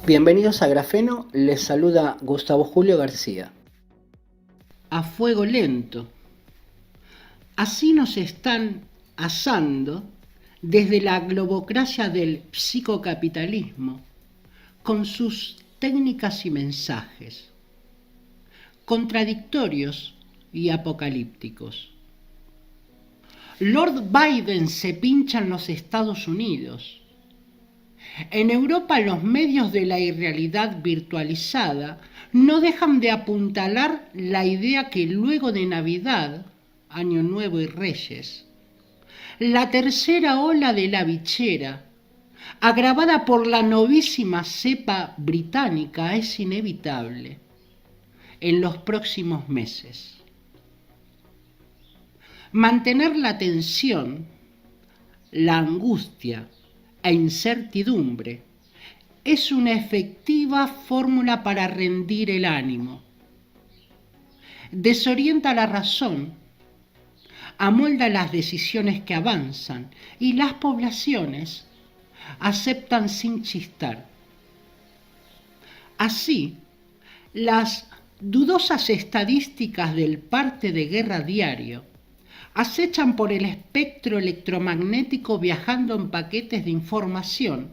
Bienvenidos a Grafeno, les saluda Gustavo Julio García. A fuego lento. Así nos están asando desde la globocracia del psicocapitalismo, con sus técnicas y mensajes, contradictorios y apocalípticos. Lord Biden se pincha en los Estados Unidos. En Europa los medios de la irrealidad virtualizada no dejan de apuntalar la idea que luego de Navidad, Año Nuevo y Reyes, la tercera ola de la bichera, agravada por la novísima cepa británica, es inevitable en los próximos meses. Mantener la tensión, la angustia e incertidumbre es una efectiva fórmula para rendir el ánimo. Desorienta la razón, amolda las decisiones que avanzan y las poblaciones aceptan sin chistar. Así, las dudosas estadísticas del parte de guerra diario acechan por el espectro electromagnético viajando en paquetes de información,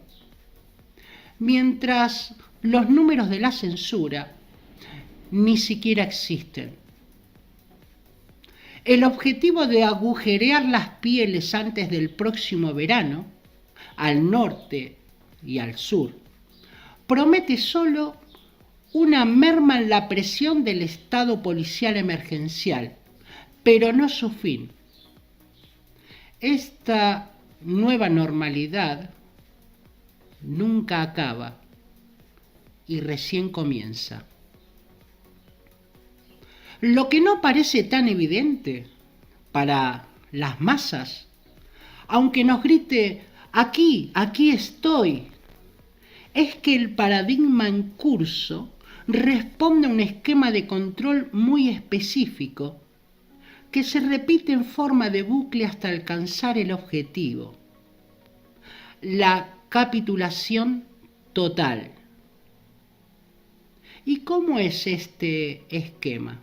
mientras los números de la censura ni siquiera existen. El objetivo de agujerear las pieles antes del próximo verano, al norte y al sur, promete solo una merma en la presión del estado policial emergencial, pero no su fin. Esta nueva normalidad nunca acaba y recién comienza. Lo que no parece tan evidente para las masas, aunque nos grite aquí estoy, es que el paradigma en curso responde a un esquema de control muy específico que se repite en forma de bucle hasta alcanzar el objetivo: la capitulación total. ¿Y cómo es este esquema?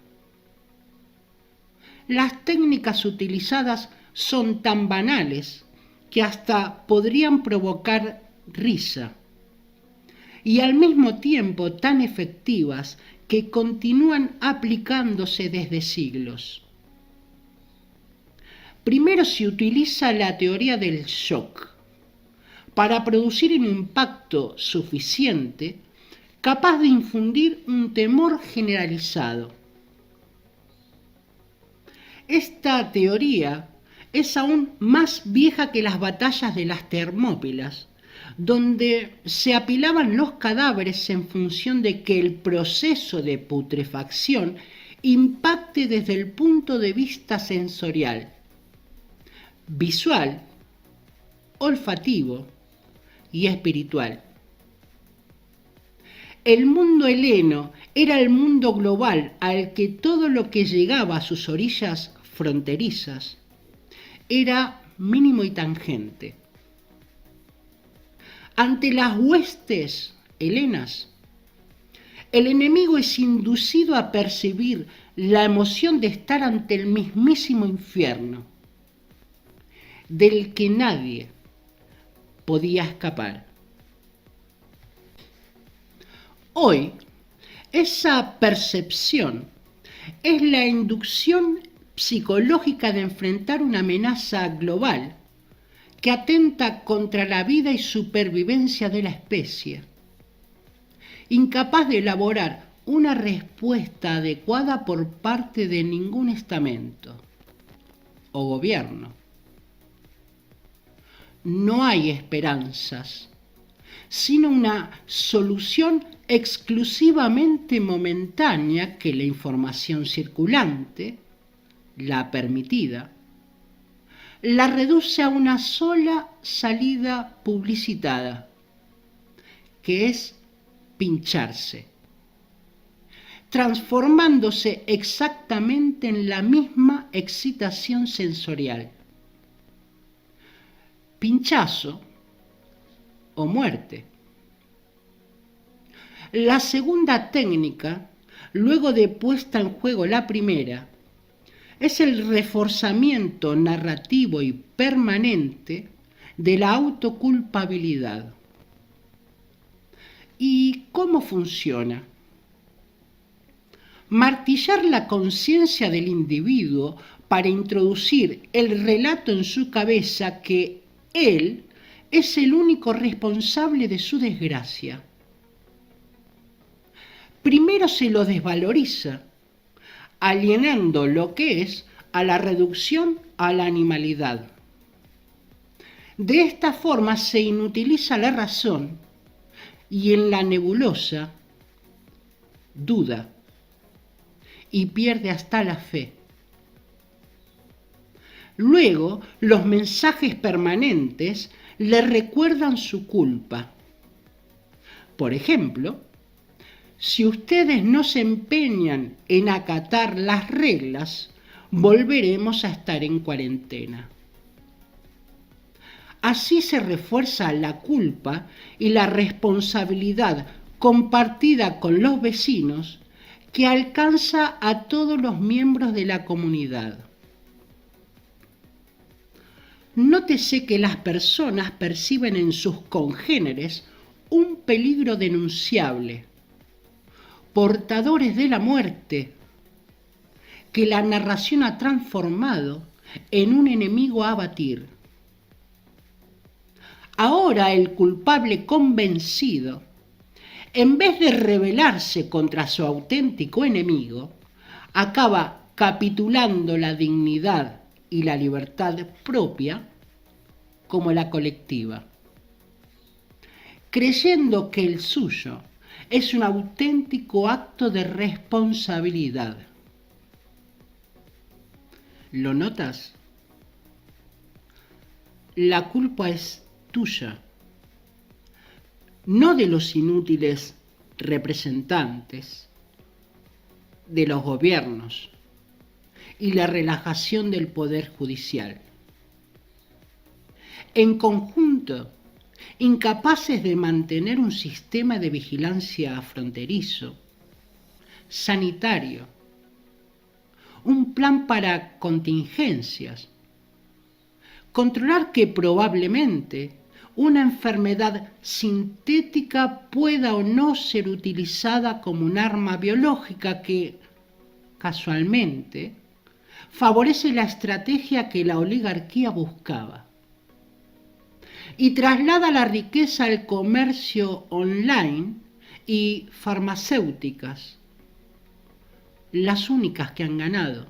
Las técnicas utilizadas son tan banales que hasta podrían provocar risa, y al mismo tiempo tan efectivas que continúan aplicándose desde siglos. Primero se utiliza la teoría del shock para producir un impacto suficiente capaz de infundir un temor generalizado. Esta teoría es aún más vieja que las batallas de las Termópilas, donde se apilaban los cadáveres en función de que el proceso de putrefacción impacte desde el punto de vista sensorial, visual, olfativo y espiritual. El mundo heleno era el mundo global al que todo lo que llegaba a sus orillas fronterizas era mínimo y tangente. Ante las huestes helenas, el enemigo es inducido a percibir la emoción de estar ante el mismísimo infierno, del que nadie podía escapar. Hoy, esa percepción es la inducción psicológica de enfrentar una amenaza global que atenta contra la vida y supervivencia de la especie, incapaz de elaborar una respuesta adecuada por parte de ningún estamento o gobierno. No hay esperanzas, sino una solución exclusivamente momentánea que la información circulante, la permitida, la reduce a una sola salida publicitada, que es pincharse, transformándose exactamente en la misma excitación sensorial. Pinchazo o muerte. La segunda técnica, luego de puesta en juego la primera, es el reforzamiento narrativo y permanente de la autoculpabilidad. ¿Y cómo funciona? Martillar la conciencia del individuo para introducir el relato en su cabeza que él es el único responsable de su desgracia. Primero se lo desvaloriza, alienando lo que es a la reducción a la animalidad. De esta forma se inutiliza la razón y en la nebulosa duda y pierde hasta la fe. Luego, los mensajes permanentes le recuerdan su culpa. Por ejemplo, si ustedes no se empeñan en acatar las reglas, volveremos a estar en cuarentena. Así se refuerza la culpa y la responsabilidad compartida con los vecinos que alcanza a todos los miembros de la comunidad. Nótese que las personas perciben en sus congéneres un peligro denunciable, portadores de la muerte, que la narración ha transformado en un enemigo a abatir. Ahora el culpable convencido, en vez de rebelarse contra su auténtico enemigo, acaba capitulando la dignidad y la libertad propia como la colectiva, creyendo que el suyo es un auténtico acto de responsabilidad. ¿Lo notas? La culpa es tuya, no de los inútiles representantes, de los gobiernos y la relajación del poder judicial. En conjunto, incapaces de mantener un sistema de vigilancia fronterizo, sanitario, un plan para contingencias, controlar que probablemente una enfermedad sintética pueda o no ser utilizada como un arma biológica que, casualmente, favorece la estrategia que la oligarquía buscaba y traslada la riqueza al comercio online y farmacéuticas, las únicas que han ganado,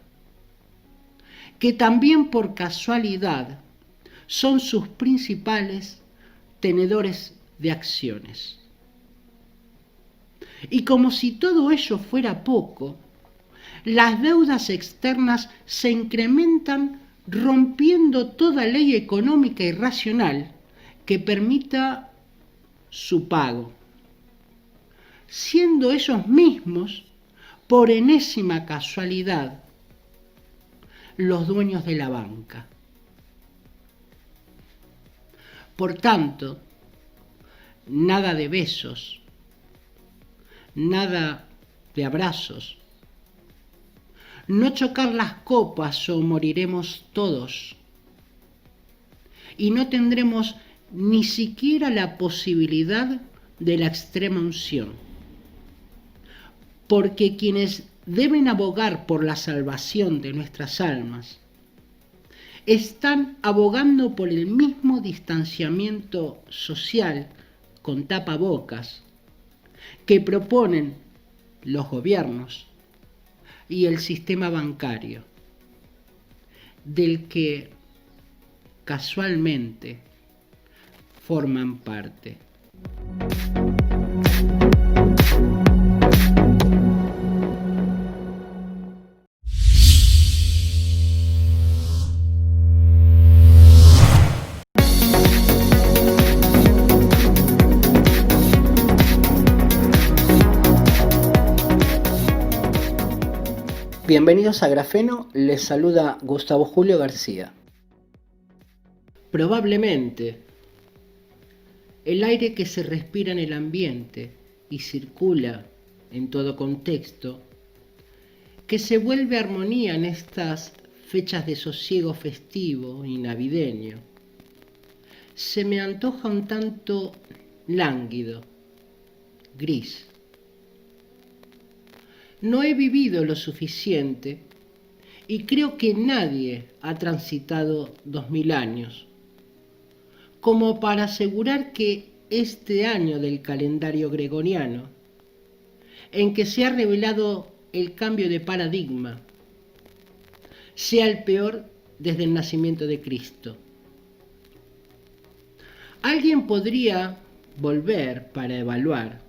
que también por casualidad son sus principales tenedores de acciones. Y como si todo ello fuera poco, las deudas externas se incrementan rompiendo toda ley económica y racional que permita su pago, siendo ellos mismos, por enésima casualidad, los dueños de la banca. Por tanto, nada de besos, nada de abrazos, no chocar las copas o moriremos todos, y no tendremos ni siquiera la posibilidad de la extrema unción, porque quienes deben abogar por la salvación de nuestras almas están abogando por el mismo distanciamiento social con tapabocas que proponen los gobiernos y el sistema bancario, del que casualmente forman parte. Bienvenidos a Grafeno, les saluda Gustavo Julio García. Probablemente el aire que se respira en el ambiente y circula en todo contexto, que se vuelve armonía en estas fechas de sosiego festivo y navideño, se me antoja un tanto lánguido, gris. No he vivido lo suficiente y creo que nadie ha transitado 2000 años como para asegurar que este año del calendario gregoriano, en que se ha revelado el cambio de paradigma, sea el peor desde el nacimiento de Cristo. Alguien podría volver para evaluar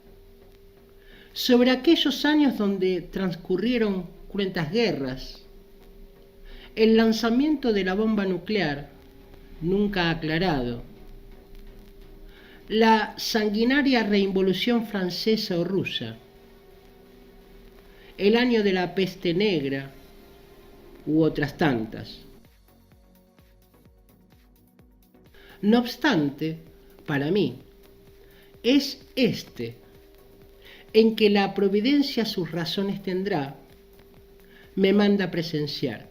sobre aquellos años donde transcurrieron cruentas guerras, el lanzamiento de la bomba nuclear nunca aclarado, la sanguinaria revolución francesa o rusa, el año de la peste negra u otras tantas. No obstante, para mí, es este, en que la providencia sus razones tendrá, me manda presenciar.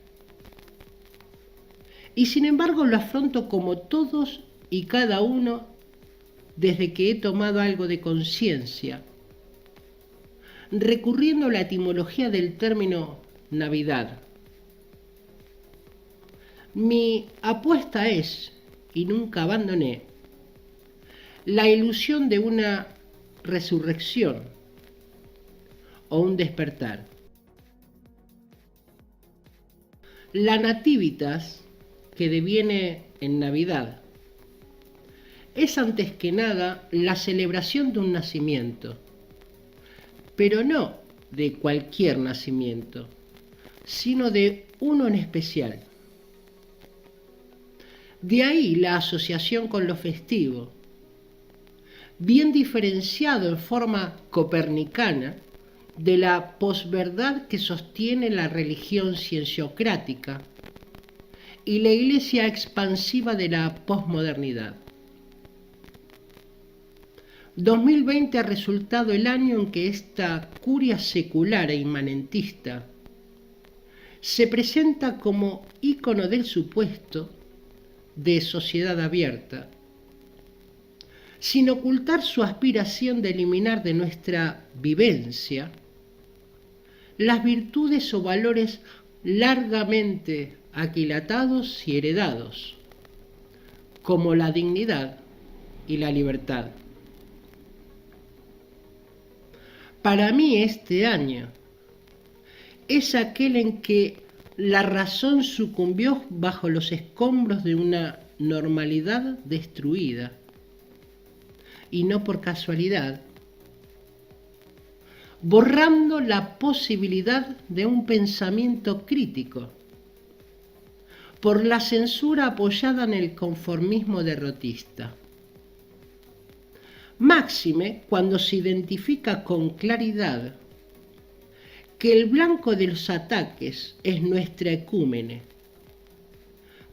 Y sin embargo lo afronto como todos y cada uno desde que he tomado algo de conciencia, recurriendo a la etimología del término Navidad. Mi apuesta es, y nunca abandoné, la ilusión de una resurrección o un despertar. La nativitas, que deviene en Navidad, es antes que nada la celebración de un nacimiento, pero no de cualquier nacimiento, sino de uno en especial. De ahí la asociación con lo festivo, bien diferenciado en forma copernicana de la posverdad que sostiene la religión cienciocrática y la iglesia expansiva de la posmodernidad. 2020 ha resultado el año en que esta curia secular e inmanentista se presenta como ícono del supuesto de sociedad abierta, sin ocultar su aspiración de eliminar de nuestra vivencia las virtudes o valores largamente aquilatados y heredados, como la dignidad y la libertad. Para mí este año es aquel en que la razón sucumbió bajo los escombros de una normalidad destruida, y no por casualidad, borrando la posibilidad de un pensamiento crítico, por la censura apoyada en el conformismo derrotista. Máxime cuando se identifica con claridad que el blanco de los ataques es nuestra ecúmene,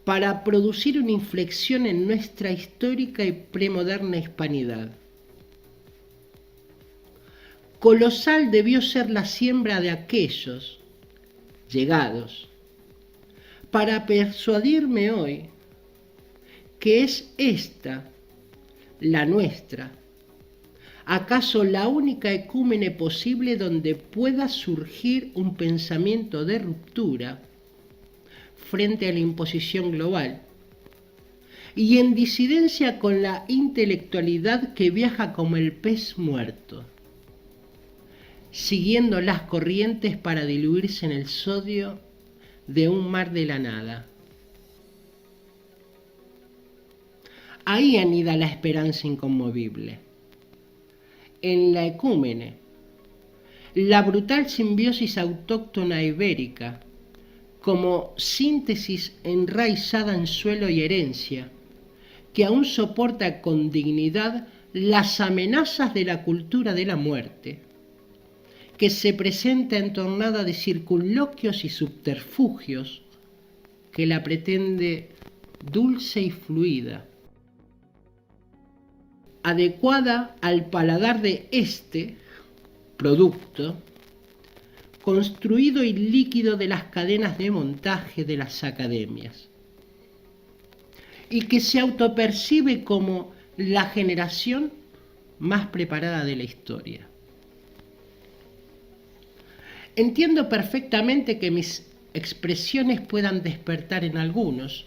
para producir una inflexión en nuestra histórica y premoderna hispanidad. Colosal debió ser la siembra de aquellos llegados para persuadirme hoy que es esta, la nuestra, acaso la única ecúmene posible donde pueda surgir un pensamiento de ruptura frente a la imposición global y en disidencia con la intelectualidad que viaja como el pez muerto, siguiendo las corrientes para diluirse en el sodio de un mar de la nada. Ahí anida la esperanza inconmovible, en la ecúmene, la brutal simbiosis autóctona ibérica, como síntesis enraizada en suelo y herencia, que aún soporta con dignidad las amenazas de la cultura de la muerte, que se presenta entornada de circunloquios y subterfugios, que la pretende dulce y fluida, adecuada al paladar de este producto, construido y líquido de las cadenas de montaje de las academias, y que se autopercibe como la generación más preparada de la historia. Entiendo perfectamente que mis expresiones puedan despertar en algunos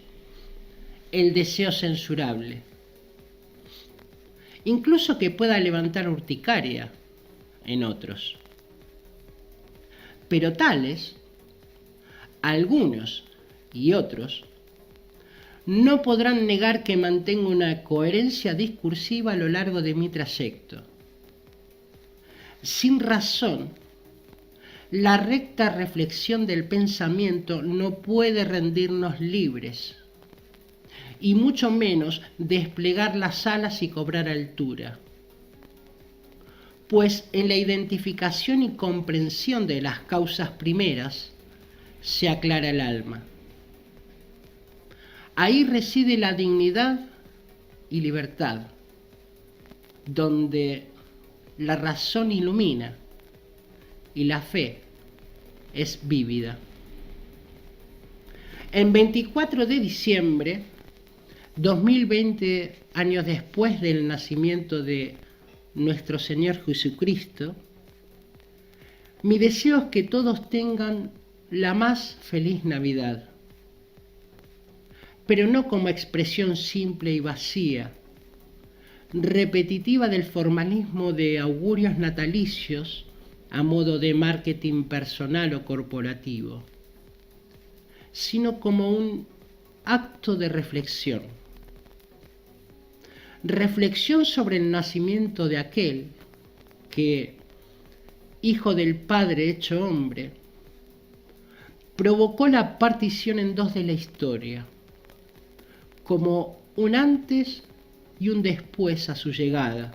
el deseo censurable, incluso que pueda levantar urticaria en otros. Pero tales, algunos y otros, no podrán negar que mantengo una coherencia discursiva a lo largo de mi trayecto. Sin razón, la recta reflexión del pensamiento no puede rendirnos libres, y mucho menos desplegar las alas y cobrar altura. Pues en la identificación y comprensión de las causas primeras se aclara el alma. Ahí reside la dignidad y libertad, donde la razón ilumina y la fe es vívida. En 24 de diciembre, 2020 años después del nacimiento de nuestro Señor Jesucristo, mi deseo es que todos tengan la más feliz Navidad, pero no como expresión simple y vacía, repetitiva del formalismo de augurios natalicios a modo de marketing personal o corporativo, sino como un acto de reflexión. Reflexión sobre el nacimiento de aquel que, hijo del Padre hecho hombre, provocó la partición en dos de la historia, como un antes y un después a su llegada,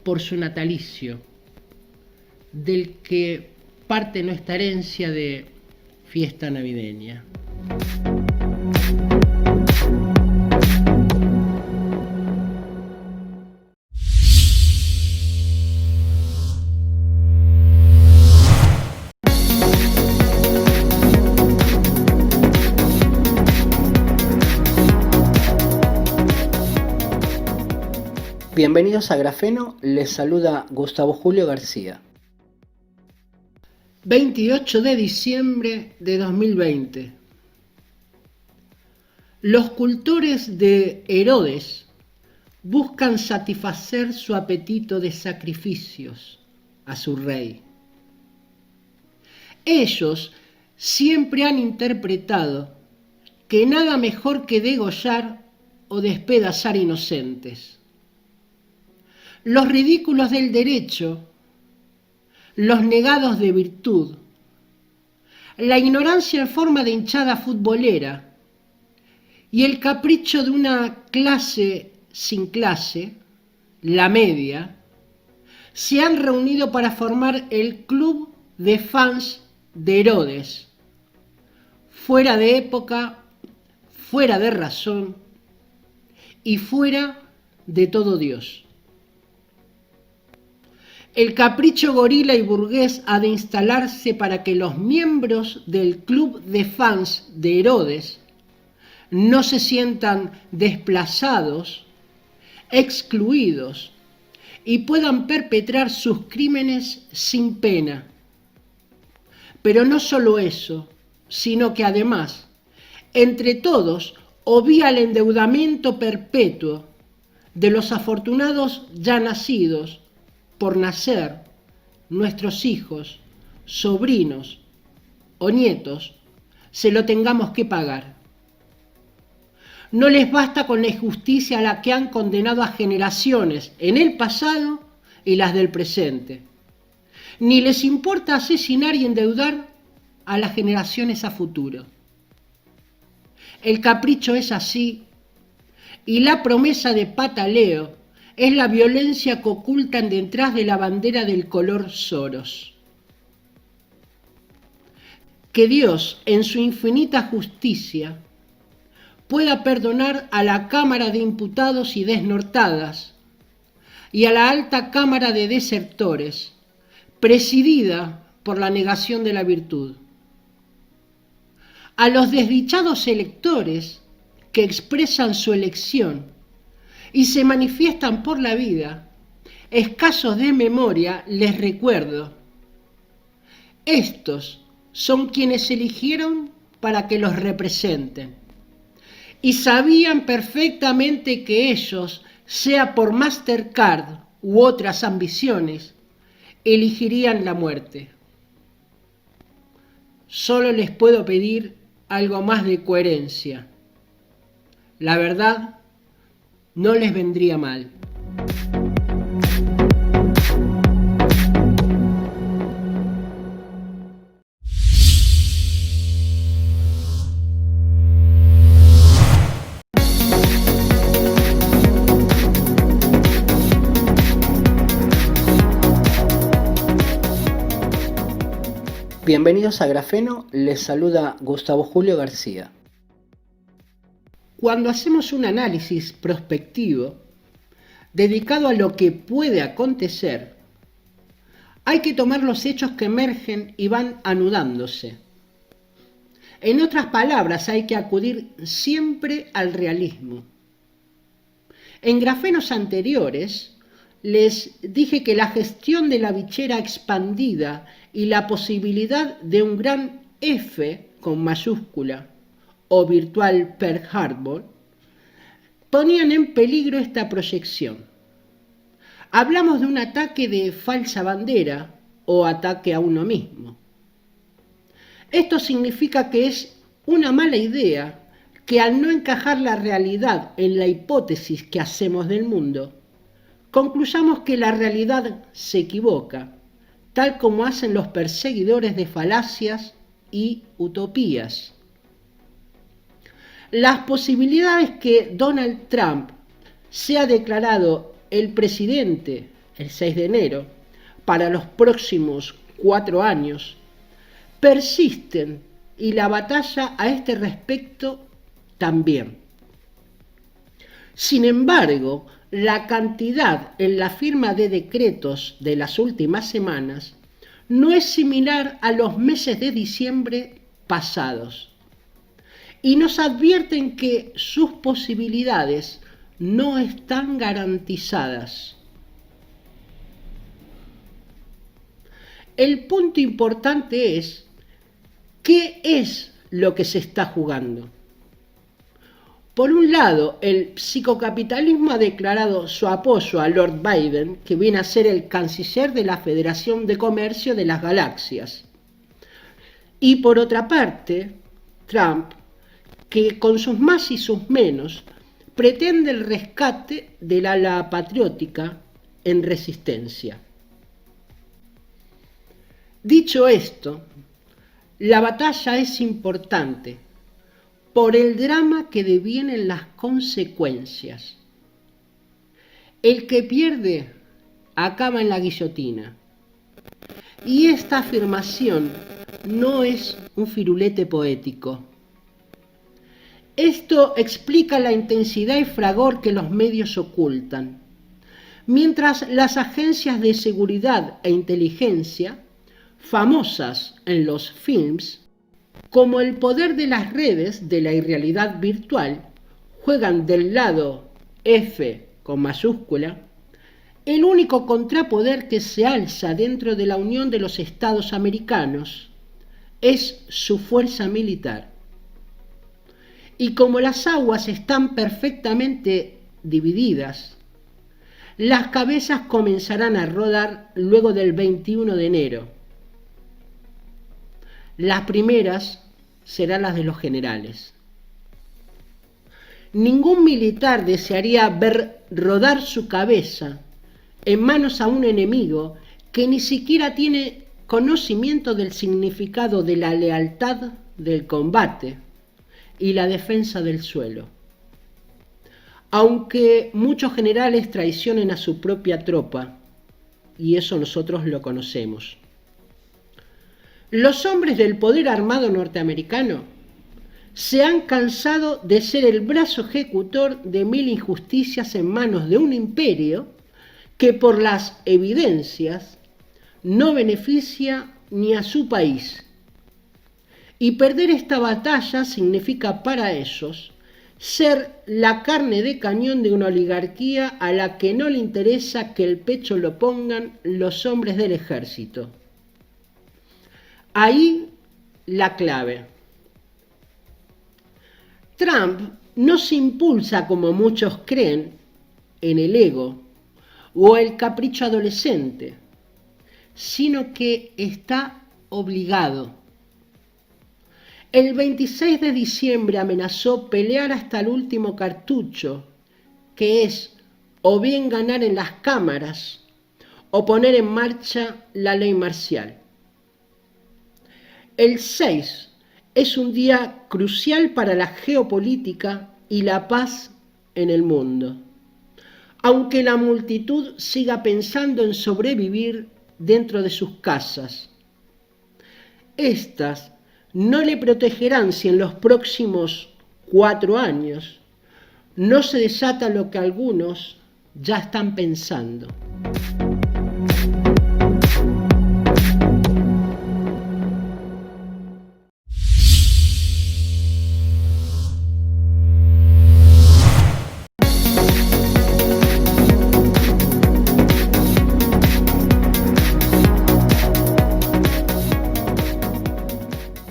por su natalicio, del que parte nuestra herencia de fiesta navideña. Bienvenidos a Grafeno, les saluda Gustavo Julio García. 28 de diciembre de 2020. Los cultores de Herodes buscan satisfacer su apetito de sacrificios a su rey. Ellos siempre han interpretado que nada mejor que degollar o despedazar inocentes. Los ridículos del derecho, los negados de virtud, la ignorancia en forma de hinchada futbolera y el capricho de una clase sin clase, la media, se han reunido para formar el club de fans de Herodes, fuera de época, fuera de razón y fuera de todo Dios. El capricho gorila y burgués ha de instalarse para que los miembros del club de fans de Herodes no se sientan desplazados, excluidos y puedan perpetrar sus crímenes sin pena. Pero no solo eso, sino que además, entre todos, obvia el endeudamiento perpetuo de los afortunados ya nacidos por nacer, nuestros hijos, sobrinos o nietos, se lo tengamos que pagar. No les basta con la injusticia a la que han condenado a generaciones en el pasado y las del presente. Ni les importa asesinar y endeudar a las generaciones a futuro. El capricho es así, y la promesa de pataleo es la violencia que ocultan detrás de la bandera del color Soros. Que Dios, en su infinita justicia, pueda perdonar a la Cámara de Imputados y Desnortadas y a la Alta Cámara de Desertores, presidida por la negación de la virtud. A los desdichados electores que expresan su elección y se manifiestan por la vida, escasos de memoria, les recuerdo: estos son quienes eligieron para que los representen, y sabían perfectamente que ellos, sea por Mastercard u otras ambiciones, elegirían la muerte. Solo les puedo pedir algo más de coherencia. La verdad no les vendría mal. Bienvenidos a Grafeno, les saluda Gustavo Julio García. Cuando hacemos un análisis prospectivo dedicado a lo que puede acontecer, hay que tomar los hechos que emergen y van anudándose. En otras palabras, hay que acudir siempre al realismo. En grafenos anteriores les dije que la gestión de la bichera expandida y la posibilidad de un gran F con mayúscula o virtual Pearl Harbor ponían en peligro esta proyección. Hablamos de un ataque de falsa bandera o ataque a uno mismo. Esto significa que es una mala idea que, al no encajar la realidad en la hipótesis que hacemos del mundo, concluyamos que la realidad se equivoca, tal como hacen los perseguidores de falacias y utopías. Las posibilidades que Donald Trump sea declarado el presidente el 6 de enero para los próximos 4 años persisten, y la batalla a este respecto también. Sin embargo, la cantidad en la firma de decretos de las últimas semanas no es similar a los meses de diciembre pasados, y nos advierten que sus posibilidades no están garantizadas. El punto importante es: ¿qué es lo que se está jugando? Por un lado, el psicocapitalismo ha declarado su apoyo a Lord Biden, que viene a ser el canciller de la Federación de Comercio de las Galaxias. Y por otra parte, Trump, que con sus más y sus menos pretende el rescate del ala patriótica en resistencia. Dicho esto, la batalla es importante por el drama que devienen las consecuencias. El que pierde acaba en la guillotina. Y esta afirmación no es un firulete poético. Esto explica la intensidad y fragor que los medios ocultan, mientras las agencias de seguridad e inteligencia, famosas en los films, como el poder de las redes de la irrealidad virtual, juegan del lado F con mayúscula, el único contrapoder que se alza dentro de la Unión de los Estados Americanos es su fuerza militar. Y como las aguas están perfectamente divididas, las cabezas comenzarán a rodar luego del 21 de enero. Las primeras serán las de los generales. Ningún militar desearía ver rodar su cabeza en manos a un enemigo que ni siquiera tiene conocimiento del significado de la lealtad del combate y la defensa del suelo. Aunque muchos generales traicionen a su propia tropa, y eso nosotros lo conocemos. Los hombres del poder armado norteamericano se han cansado de ser el brazo ejecutor de mil injusticias en manos de un imperio que por las evidencias no beneficia ni a su país. Y perder esta batalla significa para ellos ser la carne de cañón de una oligarquía a la que no le interesa que el pecho lo pongan los hombres del ejército. Ahí la clave. Trump no se impulsa como muchos creen en el ego o el capricho adolescente, sino que está obligado. El 26 de diciembre amenazó pelear hasta el último cartucho, que es o bien ganar en las cámaras o poner en marcha la ley marcial. El 6 es un día crucial para la geopolítica y la paz en el mundo, aunque la multitud siga pensando en sobrevivir dentro de sus casas. Estas no le protegerán si en los próximos 4 años no se desata lo que algunos ya están pensando.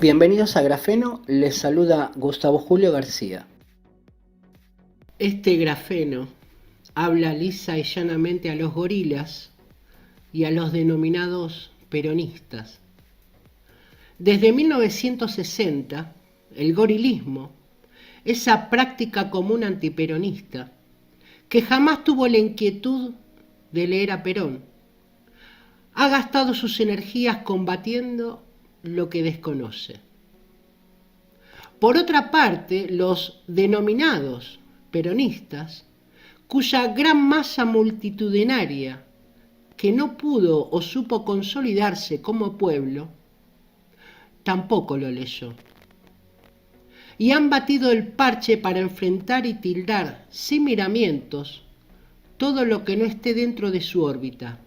Bienvenidos a Grafeno, les saluda Gustavo Julio García. Este grafeno habla lisa y llanamente a los gorilas y a los denominados peronistas. Desde 1960, el gorilismo, esa práctica común antiperonista, que jamás tuvo la inquietud de leer a Perón, ha gastado sus energías combatiendo lo que desconoce. Por otra parte, los denominados peronistas, cuya gran masa multitudinaria que no pudo o supo consolidarse como pueblo, tampoco lo leyó. Y han batido el parche para enfrentar y tildar sin miramientos todo lo que no esté dentro de su órbita,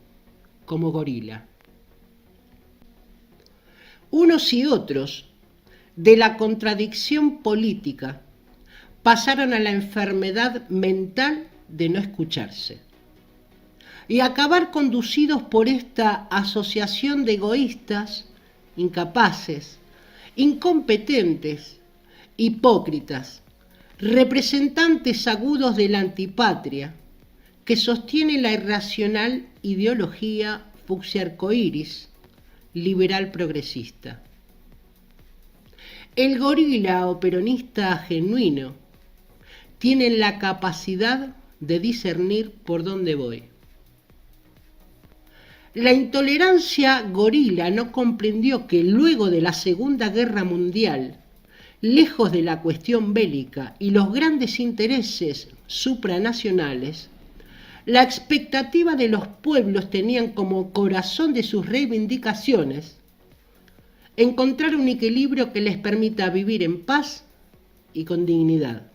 como gorila. Unos y otros, de la contradicción política, pasaron a la enfermedad mental de no escucharse y acabar conducidos por esta asociación de egoístas, incapaces, incompetentes, hipócritas, representantes agudos de la antipatria que sostiene la irracional ideología fucsia arcoíris liberal progresista. El gorila o peronista genuino tiene la capacidad de discernir por dónde voy. La intolerancia gorila no comprendió que luego de la Segunda Guerra Mundial, lejos de la cuestión bélica y los grandes intereses supranacionales, la expectativa de los pueblos tenían como corazón de sus reivindicaciones encontrar un equilibrio que les permita vivir en paz y con dignidad.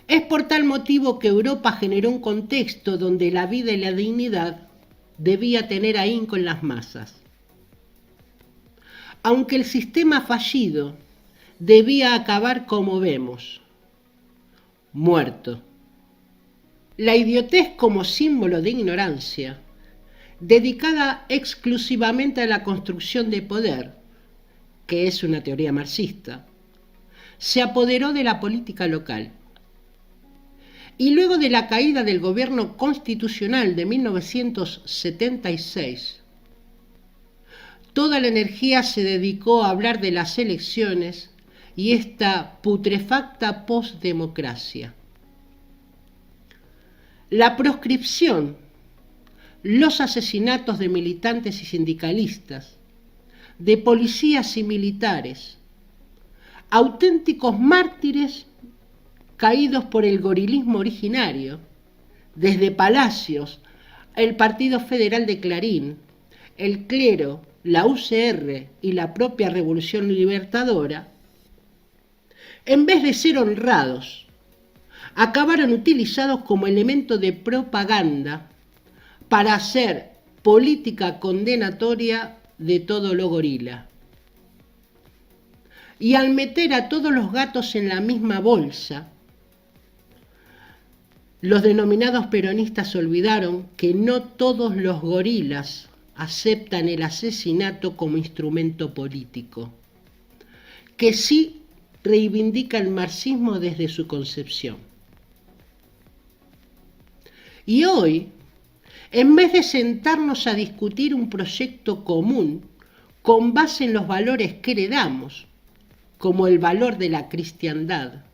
Es por tal motivo que Europa generó un contexto donde la vida y la dignidad debía tener ahínco en las masas. Aunque el sistema fallido debía acabar como vemos, muerto. La idiotez como símbolo de ignorancia, dedicada exclusivamente a la construcción de poder, que es una teoría marxista, se apoderó de la política local. Y luego de la caída del gobierno constitucional de 1976, toda la energía se dedicó a hablar de las elecciones y esta putrefacta postdemocracia. La proscripción, los asesinatos de militantes y sindicalistas, de policías y militares, auténticos mártires caídos por el gorilismo originario, desde Palacios, el Partido Federal de Clarín, el clero, la UCR y la propia Revolución Libertadora, en vez de ser honrados, acabaron utilizados como elemento de propaganda para hacer política condenatoria de todo lo gorila. Y al meter a todos los gatos en la misma bolsa, los denominados peronistas olvidaron que no todos los gorilas aceptan el asesinato como instrumento político, que sí reivindica el marxismo desde su concepción. Y hoy, en vez de sentarnos a discutir un proyecto común con base en los valores que heredamos, como el valor de la cristiandad,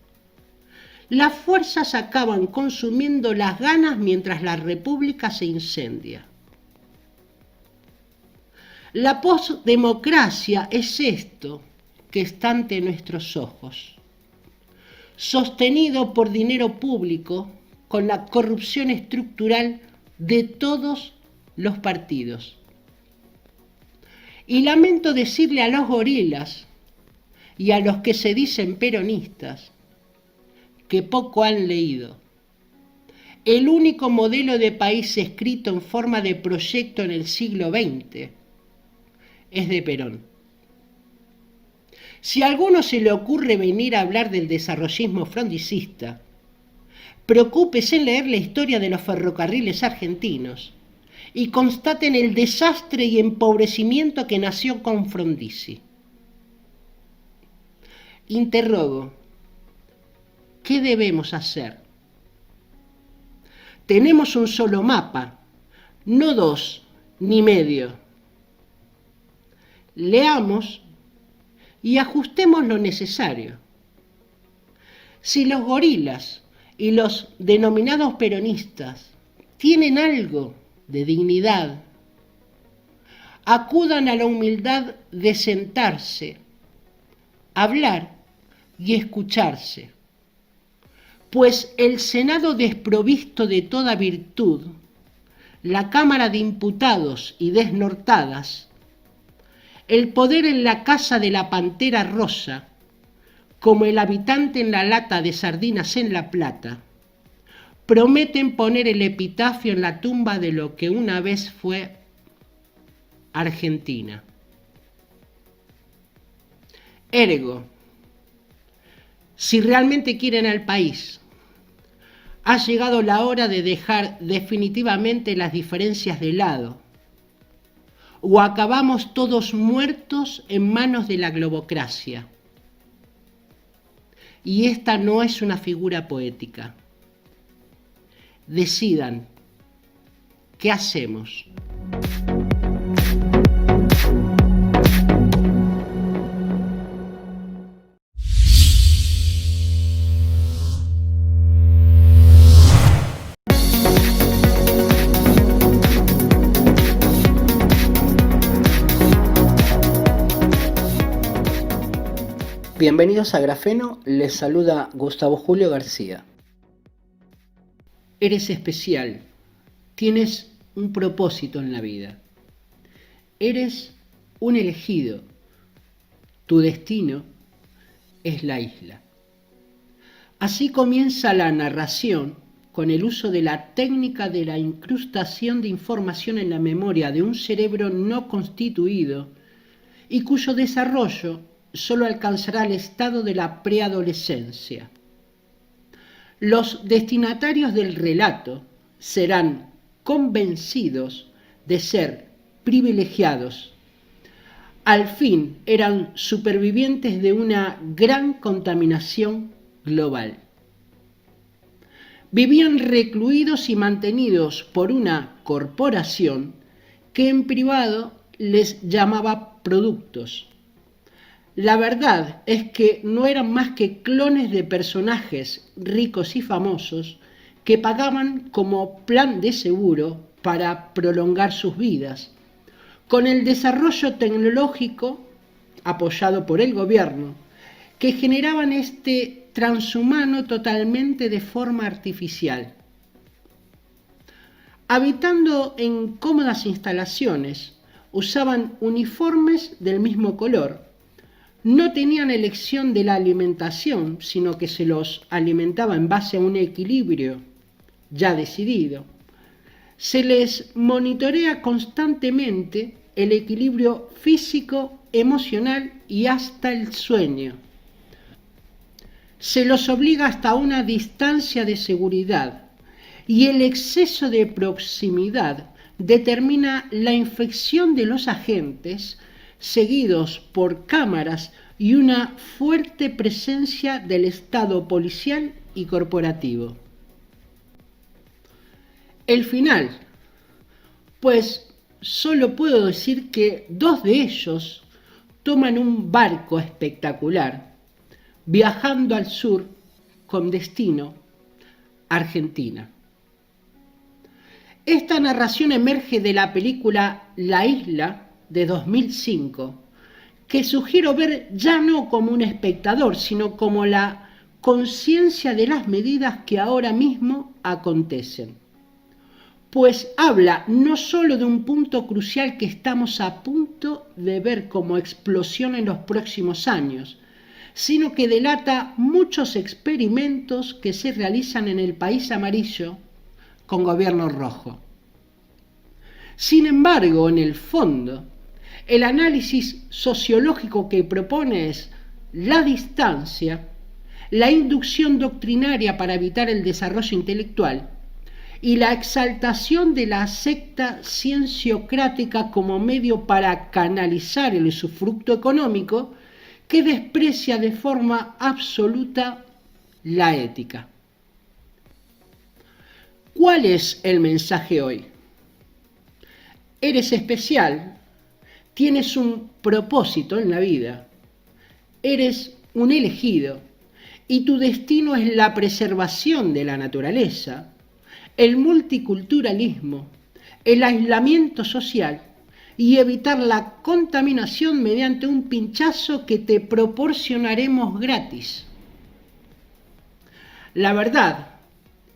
las fuerzas acaban consumiendo las ganas mientras la república se incendia. La postdemocracia es esto que está ante nuestros ojos, sostenido por dinero público con la corrupción estructural de todos los partidos. Y lamento decirle a los gorilas y a los que se dicen peronistas que poco han leído. El único modelo de país escrito en forma de proyecto en el siglo XX es de Perón. Si a alguno se le ocurre venir a hablar del desarrollismo frondicista, preocúpese en leer la historia de los ferrocarriles argentinos y constaten el desastre y empobrecimiento que nació con Frondizi. Interrogo, ¿qué debemos hacer? Tenemos un solo mapa, no dos ni medio. Leamos y ajustemos lo necesario. Si los gorilas y los denominados peronistas tienen algo de dignidad, acudan a la humildad de sentarse, hablar y escucharse, pues el Senado desprovisto de toda virtud, la Cámara de Imputados y desnortadas, el poder en la casa de la Pantera Rosa, como el habitante en la lata de sardinas en La Plata, prometen poner el epitafio en la tumba de lo que una vez fue Argentina. Ergo, si realmente quieren al país, ha llegado la hora de dejar definitivamente las diferencias de lado, o acabamos todos muertos en manos de la globocracia. Y esta no es una figura poética. Decidan, ¿qué hacemos? Bienvenidos a Grafeno, les saluda Gustavo Julio García. Eres especial, tienes un propósito en la vida. Eres un elegido, tu destino es la isla. Así comienza la narración con el uso de la técnica de la incrustación de información en la memoria de un cerebro no constituido y cuyo desarrollo solo alcanzará el estado de la preadolescencia. Los destinatarios del relato serán convencidos de ser privilegiados. Al fin eran supervivientes de una gran contaminación global. Vivían recluidos y mantenidos por una corporación que en privado les llamaba productos. La verdad es que no eran más que clones de personajes ricos y famosos que pagaban como plan de seguro para prolongar sus vidas. Con el desarrollo tecnológico, apoyado por el gobierno, que generaban este transhumano totalmente de forma artificial. Habitando en cómodas instalaciones, usaban uniformes del mismo color, no tenían elección de la alimentación, sino que se los alimentaba en base a un equilibrio ya decidido. Se les monitorea constantemente el equilibrio físico, emocional y hasta el sueño. Se los obliga hasta una distancia de seguridad y el exceso de proximidad determina la infección de los agentes, seguidos por cámaras y una fuerte presencia del Estado policial y corporativo. El final, pues solo puedo decir que 2 de ellos toman un barco espectacular, viajando al sur con destino Argentina. Esta narración emerge de la película La Isla de 2005, que sugiero ver ya no como un espectador, sino como la conciencia de las medidas que ahora mismo acontecen. Pues habla no solo de un punto crucial que estamos a punto de ver como explosión en los próximos años, sino que delata muchos experimentos que se realizan en el país amarillo con gobierno rojo. Sin embargo, en el fondo, el análisis sociológico que propone es la distancia, la inducción doctrinaria para evitar el desarrollo intelectual y la exaltación de la secta cienciocrática como medio para canalizar el usufructo económico que desprecia de forma absoluta la ética. ¿Cuál es el mensaje hoy? Eres especial, tienes un propósito en la vida, eres un elegido y tu destino es la preservación de la naturaleza, el multiculturalismo, el aislamiento social y evitar la contaminación mediante un pinchazo que te proporcionaremos gratis. La verdad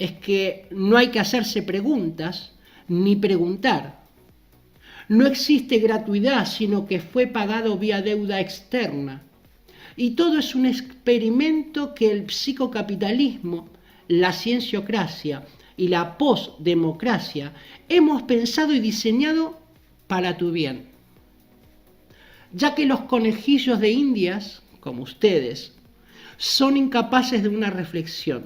es que no hay que hacerse preguntas ni preguntar. No existe gratuidad, sino que fue pagado vía deuda externa. Y todo es un experimento que el psicocapitalismo, la cienciocracia y la postdemocracia hemos pensado y diseñado para tu bien. Ya que los conejillos de Indias, como ustedes, son incapaces de una reflexión.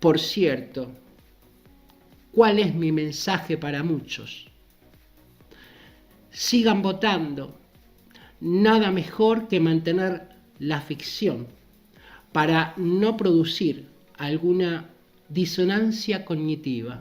Por cierto, ¿cuál es mi mensaje para muchos? Sigan votando. Nada mejor que mantener la ficción para no producir alguna disonancia cognitiva.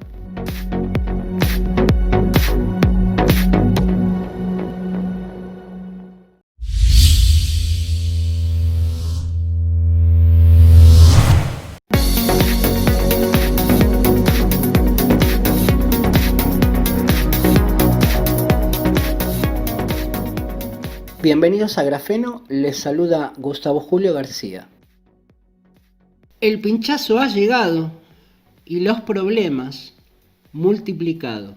Bienvenidos a Grafeno, les saluda Gustavo Julio García. El pinchazo ha llegado y los problemas multiplicado.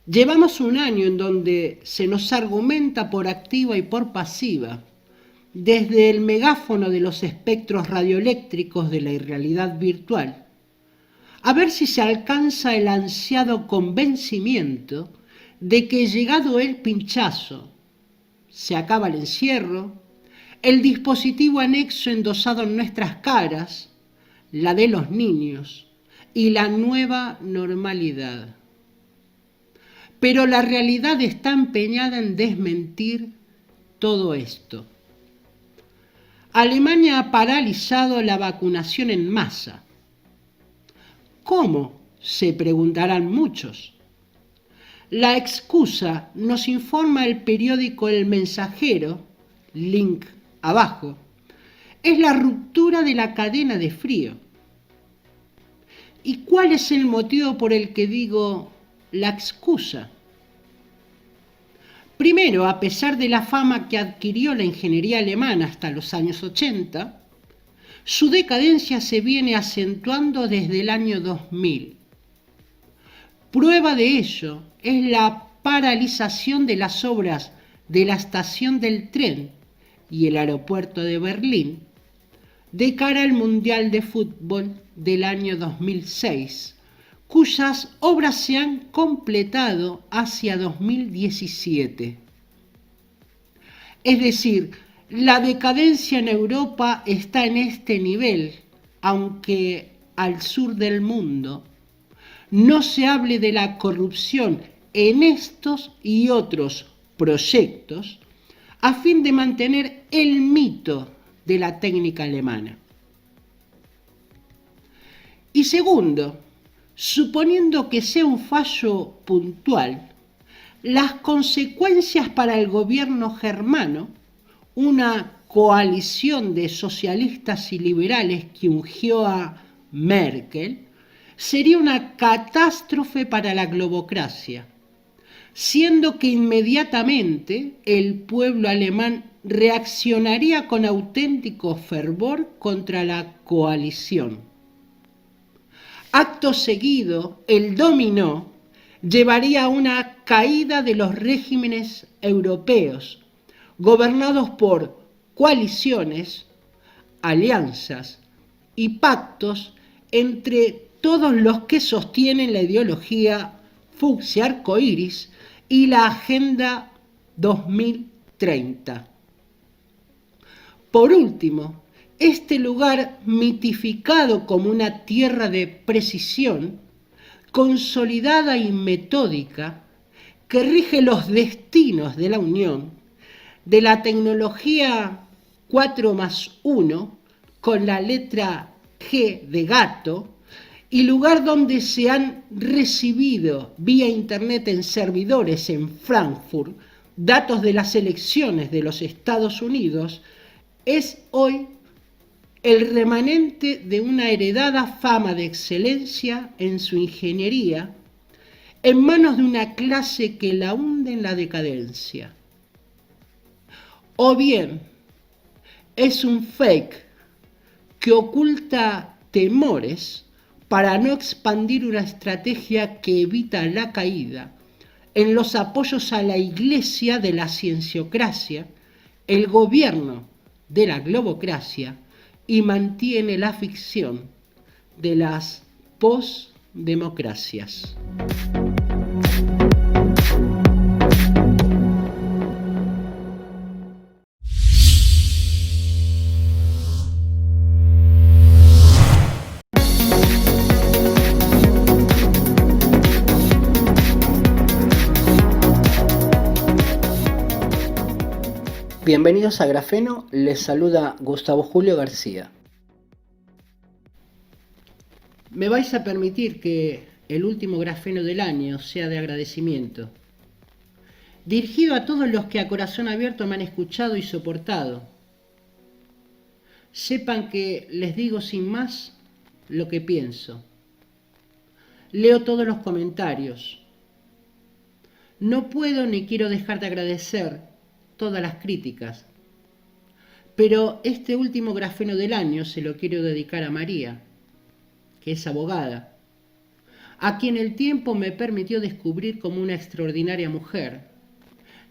Llevamos un año en donde se nos argumenta por activa y por pasiva, desde el megáfono de los espectros radioeléctricos de la irrealidad virtual, a ver si se alcanza el ansiado convencimiento de que llegado el pinchazo, se acaba el encierro, el dispositivo anexo endosado en nuestras caras, la de los niños y la nueva normalidad. Pero la realidad está empeñada en desmentir todo esto. Alemania ha paralizado la vacunación en masa. ¿Cómo?, se preguntarán muchos. La excusa nos informa el periódico El Mensajero, link abajo, es la ruptura de la cadena de frío. ¿Y cuál es el motivo por el que digo la excusa? Primero, a pesar de la fama que adquirió la ingeniería alemana hasta los años 80, su decadencia se viene acentuando desde el año 2000. Prueba de ello es la paralización de las obras de la estación del tren y el aeropuerto de Berlín de cara al Mundial de Fútbol del año 2006, cuyas obras se han completado hacia 2017. Es decir, la decadencia en Europa está en este nivel, aunque al sur del mundo no se hable de la corrupción en estos y otros proyectos a fin de mantener el mito de la técnica alemana. Y segundo, suponiendo que sea un fallo puntual, las consecuencias para el gobierno germano, una coalición de socialistas y liberales que ungió a Merkel, sería una catástrofe para la globocracia, siendo que inmediatamente el pueblo alemán reaccionaría con auténtico fervor contra la coalición. Acto seguido, el dominó llevaría a una caída de los regímenes europeos, gobernados por coaliciones, alianzas y pactos entre todos los que sostienen la ideología fucsia arcoíris y la Agenda 2030. Por último, este lugar mitificado como una tierra de precisión, consolidada y metódica, que rige los destinos de la Unión, de la tecnología 4+1 con la letra G de gato, y lugar donde se han recibido vía internet en servidores en Frankfurt datos de las elecciones de los Estados Unidos, es hoy el remanente de una heredada fama de excelencia en su ingeniería en manos de una clase que la hunde en la decadencia. O bien es un fake que oculta temores para no expandir una estrategia que evita la caída en los apoyos a la iglesia de la cienciocracia, el gobierno de la globocracia y mantiene la ficción de las postdemocracias. Bienvenidos a Grafeno, les saluda Gustavo Julio García. Me vais a permitir que el último grafeno del año sea de agradecimiento, dirigido a todos los que a corazón abierto me han escuchado y soportado. Sepan que les digo sin más lo que pienso. Leo todos los comentarios. No puedo ni quiero dejar de agradecer todas las críticas, pero este último grafeno del año se lo quiero dedicar a María, que es abogada, a quien el tiempo me permitió descubrir como una extraordinaria mujer,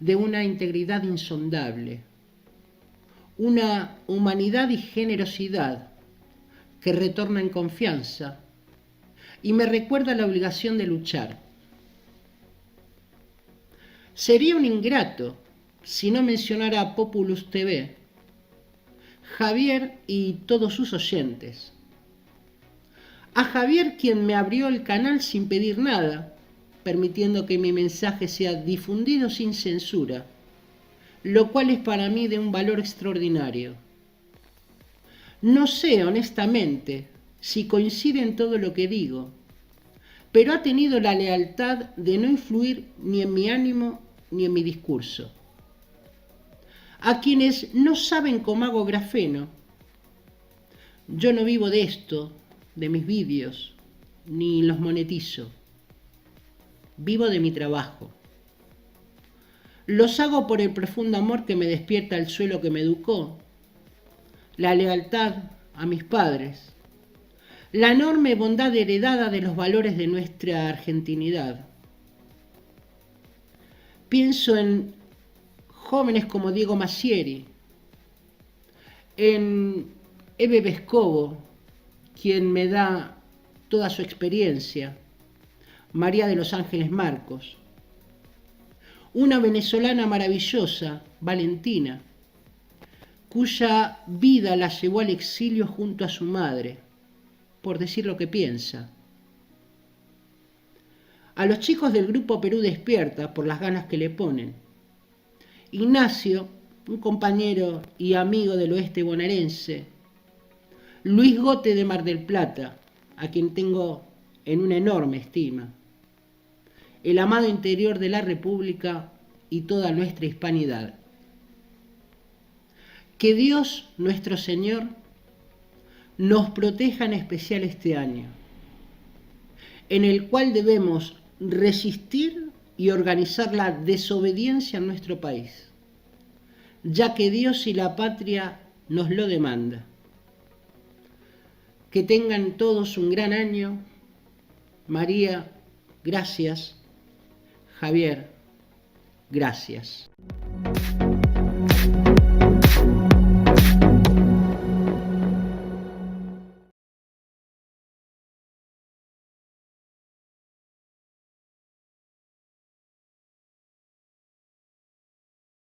de una integridad insondable, una humanidad y generosidad que retorna en confianza y me recuerda la obligación de luchar. Sería un ingrato si no mencionara a Populus TV, Javier y todos sus oyentes. A Javier, quien me abrió el canal sin pedir nada, permitiendo que mi mensaje sea difundido sin censura, lo cual es para mí de un valor extraordinario. No sé, honestamente, si coincide en todo lo que digo, pero ha tenido la lealtad de no influir ni en mi ánimo ni en mi discurso. A quienes no saben cómo hago grafeno, yo no vivo de esto, de mis vídeos, ni los monetizo. Vivo de mi trabajo. Los hago por el profundo amor que me despierta el suelo que me educó, la lealtad a mis padres, la enorme bondad heredada de los valores de nuestra argentinidad. Pienso en jóvenes como Diego Massieri, en Eve Vescovo, quien me da toda su experiencia, María de los Ángeles Marcos, una venezolana maravillosa, Valentina, cuya vida la llevó al exilio junto a su madre, por decir lo que piensa. A los chicos del grupo Perú Despierta, por las ganas que le ponen. Ignacio, un compañero y amigo del oeste bonaerense. Luis Gote de Mar del Plata, a quien tengo en una enorme estima. El amado interior de la República y toda nuestra hispanidad. Que Dios, nuestro Señor, nos proteja en especial este año, en el cual debemos resistir y organizar la desobediencia en nuestro país, ya que Dios y la patria nos lo demanda. Que tengan todos un gran año. María, gracias. Javier, gracias.